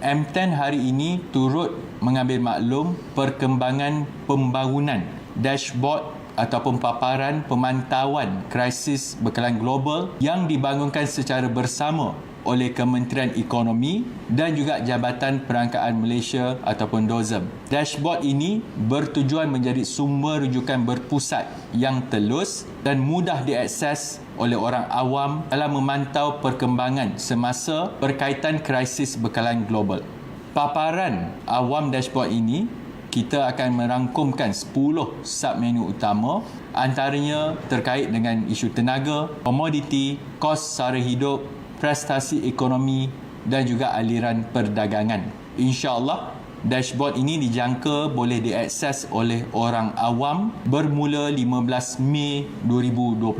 M10 hari ini turut mengambil maklum perkembangan pembangunan dashboard ataupun paparan pemantauan krisis bekalan global yang dibangunkan secara bersama oleh Kementerian Ekonomi dan juga Jabatan Perangkaan Malaysia ataupun DOZEM. Dashboard ini bertujuan menjadi sumber rujukan berpusat yang telus dan mudah diakses oleh orang awam dalam memantau perkembangan semasa berkaitan krisis bekalan global. Paparan awam dashboard ini kita akan merangkumkan 10 submenu utama, antaranya terkait dengan isu tenaga, komoditi, kos sara hidup, prestasi ekonomi dan juga aliran perdagangan. InsyaAllah, dashboard ini dijangka boleh diakses oleh orang awam bermula 15 Mei 2026.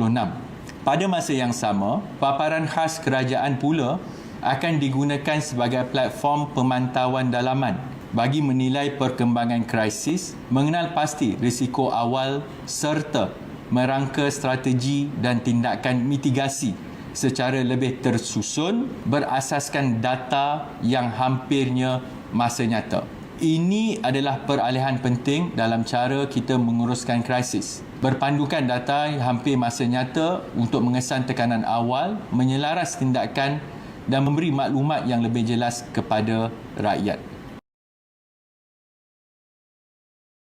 Pada masa yang sama, paparan khas kerajaan pula akan digunakan sebagai platform pemantauan dalaman bagi menilai perkembangan krisis, mengenal pasti risiko awal serta merangka strategi dan tindakan mitigasi secara lebih tersusun berasaskan data yang hampirnya masa nyata. Ini adalah peralihan penting dalam cara kita menguruskan krisis. Berpandukan data hampir masa nyata untuk mengesan tekanan awal, menyelaras tindakan dan memberi maklumat yang lebih jelas kepada rakyat.